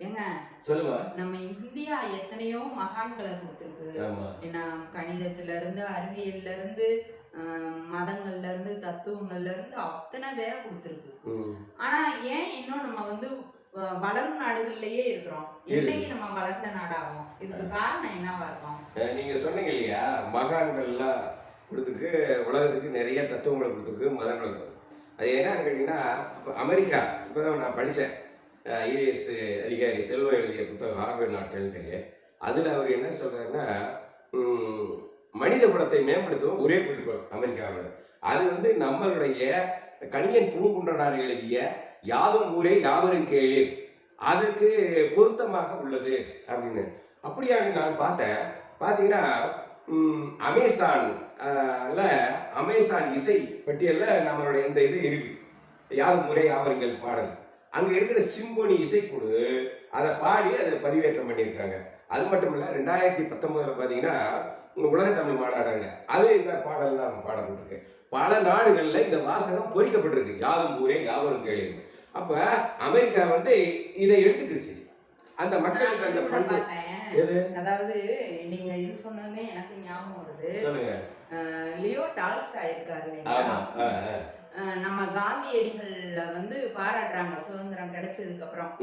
ஏங்க சொல்லுமா. நம்ம இந்தியா எத்தனையோ மகான்களை கொடுத்துருக்கு. ஆமா. ஏன்னா கணிதத்துல இருந்து அறிவியல்ல இருந்து மதங்கள்ல இருந்து தத்துவங்கள்ல இருந்து அத்தனை பேரை கொடுத்துருக்கு. ஆனா ஏன் இன்னும் நம்ம வந்து வளரும் நாடுகள்லயே இருக்கிறோம்? என்னைக்கு நம்ம வளர்ந்த நாடாகும்? இதுக்கு காரணம் என்னவா இருக்கும்? நீங்க சொன்னீங்க இல்லையா, மகான்கள்லாம் கொடுத்துருக்கு, உலகத்துக்கு நிறைய தத்துவங்களை கொடுத்துருக்கு, மதங்களை கொடுத்துருக்கு. அது என்னன்னு கேட்டீங்கன்னா, அமெரிக்கா இப்போதான் நான் படித்தேன், ஐஏஎஸ் அதிகாரி செல்வம் எழுதிய புத்தகம் ஹார்வர்ட் நாட்கள்ன்ட்டு. அதில் அவர் என்ன சொல்றாருன்னா, மனித குலத்தை மேம்படுத்துவோம் ஒரே குறிக்கோள் அமெரிக்காவில். அது வந்து நம்மளுடைய கணியன் பூங்குன்றனார் எழுதிய யாதும் ஊரே யாவரும் கேளீர் அதுக்கு பொருத்தமாக உள்ளது அப்படின்னு. அப்படியாக நான் பார்த்தேன். பார்த்தீங்கன்னா அமேசான் இசை பட்டியலில் நம்மளுடைய இந்த இது இருக்கு, யாதும் ஊரே யாவருங்கள் பாடல். அங்கே இருக்கிற சிம்போனி இசைக்குழு அதை பாடி அதை பதிவேற்றம் பண்ணியிருக்காங்க. அது மட்டும் இல்லை, 2019 பார்த்தீங்கன்னா உலக தமிழ் மாநாடுங்க, அது இந்த பாடல் தான் பாடப்பட்டிருக்கு. பல நாடுகளில் இந்த வாசகம் பொறிக்கப்பட்டிருக்கு, யாதும் ஊரே யாவரும் கேளீர். அப்ப அமெரிக்கா வந்து இதை எடுத்துக்கிச்சு. அந்த மக்களுக்கு அந்த பண்பு எது, அதாவது நீங்க இது சொன்னதுமே எனக்கு ஞாபகம் வருது. சொல்லுங்க. லியோ டால்ஸ்டாய் இருக்காரு இல்லைங்களா, நம்ம காந்தியடிகள்ல வந்து பாராட்டுறாங்க சுதந்திரம் கிடைச்சதுக்கு அப்புறம்.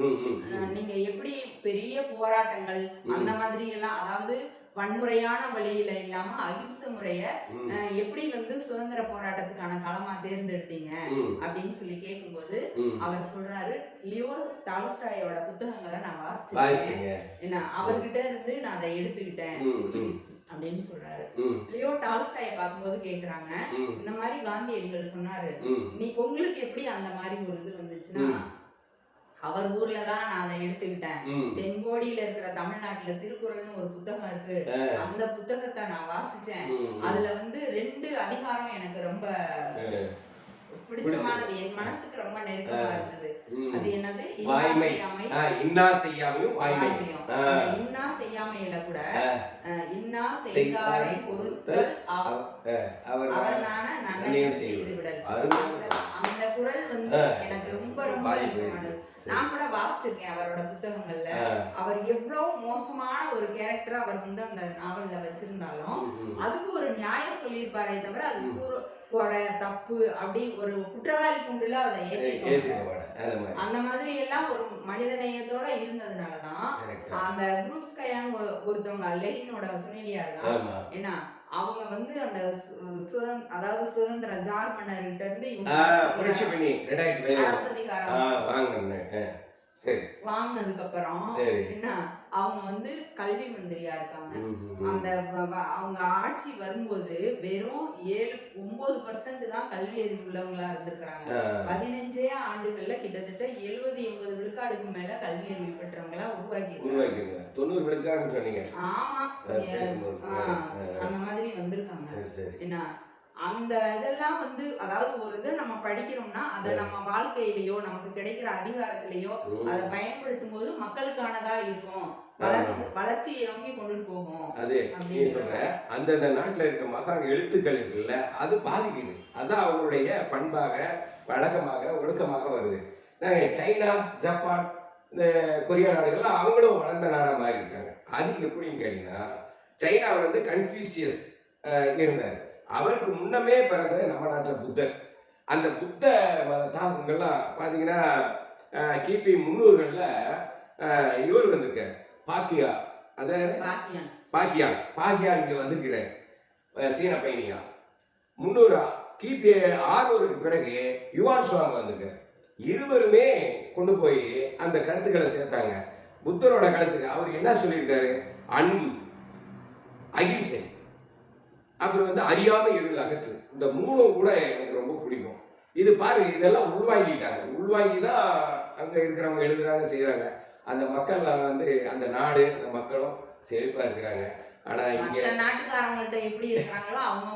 நீங்க எப்படி பெரிய போராட்டங்கள் அந்த மாதிரி எல்லாம், அதாவது வன்முறையான வழியில இல்லாம அகிம்சை முறைய எப்படி வந்து சுதந்திர போராட்டத்துக்கான களமா தேர்ந்தெடுத்தீங்க அப்படின்னு சொல்லி கேட்கும்போது அவர் சொல்றாரு, லியோ டால்ஸ்டாயோட புத்தகங்களை நான் வாசிச்சேன், என்ன அவர்கிட்ட இருந்து நான் அதை எடுத்துக்கிட்டேன் அப்படின்னு சொல்றாரு. லியோ டால்ஸ்டாயை பார்க்கும்போது கேக்குறாங்க, இந்த மாதிரி காந்தியடிகள் சொன்னாரு, நீ உங்களுக்கு எப்படி அந்த மாதிரி ஒரு இது வந்துச்சுன்னா, அவர் ஊர்ல தான் நான் அதை எடுத்துக்கிட்டேன். தென்கோடியில இருக்கிற தமிழ்நாட்டுல திருக்குறள்னு ஒரு புத்தகம் இருக்கு, அந்த புத்தகத்தை நான் வாசிச்சேன். அதுல வந்து 2 அதிகாரம் எனக்கு ரொம்ப பிடிச்சமானது, என் மனசுக்கு ரொம்ப நெருக்கமா இருந்தது. அது என்னது, இன்னா செய்யாமையும் வாய்மையும். இன்னா செய்யாமையில கூட இன்னா செய்தாரை பொறுத்தல் அவர் நன்மையும் செய்து விடல், அந்த குறள் வந்து எனக்கு ரொம்ப ரொம்ப நெருக்கமானது. நான் கூட வாசிச்சிருக்கேன் அவரோட புத்தகங்கள்ல. அவர் எவ்வளவு மோசமான ஒரு கேரக்டர் அவர் வந்து அந்த நாவல்ல வச்சிருந்தாலும் அதுக்கு ஒரு நியாயம் சொல்லியிருப்பாரே தவிர அதுக்கு ஒரு குறை தப்பு அப்படி ஒரு குற்றவாளி குண்டுல அதை ஏற்றிருப்பாங்க. அந்த மாதிரி எல்லாம் ஒரு மனிதநேயத்தோட இருந்ததுனாலதான் அந்த குரூப்ஸ் கையான் ஒருத்தவங்க லெனினோட துணைவியார் தான். ஏன்னா அவங்க வந்து அந்த அதாவது சுதந்திர ஜார்மன்கிட்ட இருந்து வாங்கினதுக்கு அப்புறம் என்ன அவங்க வந்து கல்வி மந்திரியா இருக்காங்க. அந்த அவங்க ஆட்சி வரும்போது வெறும் 7-9% தான் கல்வி அறிவு உள்ளவங்களா இருந்திருக்கிறாங்க. 15 ஆண்டுகள்ல கிட்டத்தட்ட 70-80 விழுக்காடுக்கு மேல கல்வி அறிவு பெற்றவங்களா உருவாக்கி 90 விழுக்காடுன்னு சொன்னீங்க. ஆமா, அந்த மாதிரி வந்திருக்காங்க. என்ன அந்த இதெல்லாம் வந்து, அதாவது ஒரு இதை நம்ம படிக்கிறோம்னா அதை நம்ம வாழ்க்கையிலயோ நமக்கு கிடைக்கிற அதிகாரத்திலேயோ அதை பயன்படுத்தும் போது மக்களுக்கானதா இருக்கும், வளர்ச்சியை நோக்கி கொண்டு போகும். அது அந்தந்த நாட்டுல இருக்க மகான் எழுத்துக்கள் இருக்குல்ல, அது பாதிக்குது. அதான் அவங்களுடைய பண்பாக வழக்கமாக ஒழுக்கமாக வருது. சைனா ஜப்பான் இந்த கொரியா நாடுகள்லாம் அவங்களும் வளர்ந்த நாடா மாறி இருக்காங்க. அது எப்படின்னு கேட்டீங்கன்னா, சைனாவில் வந்து கன்ஃபியூசியஸ் இருந்தார். அவருக்கு முன்னமே பிறந்தது நம்ம நாட்டில் புத்தர். அந்த புத்த தாக்கங்கள்லாம் பார்த்தீங்கன்னா கிபி 300களில் இவர் வந்திருக்கார், பாக்கியா. அந்த பாக்கியான் இங்கே வந்திருக்கிறார், சீன பயணியா. 300 கிபி 600க்கு பிறகு யுவான் சுவாங் வந்திருக்கார். இருவருமே கொண்டு போய் அந்த கருத்துக்களை சேர்த்தாங்க. புத்தரோட கருத்துக்கு அவர் என்ன சொல்லியிருக்காரு, அன்பு, அகிம்சை, அப்புறம் வந்து அறியாமை இருள் அகற்று. இந்த 3 கூட எனக்கு ரொம்ப பிடிக்கும். இது பாருங்க, இதெல்லாம் உள்வாங்கிட்டாங்க. உள்வாங்கி தான் அங்கே இருக்கிறவங்க எழுதுறாங்க, செய்கிறாங்க. அந்த மக்கள் வந்து அந்த நாடு அந்த மக்களும் செழிப்பாக இருக்கிறாங்க. ஆனால் இங்கே நாட்டுக்காரங்கள்ட்ட எப்படி இருக்கிறாங்களோ அவங்க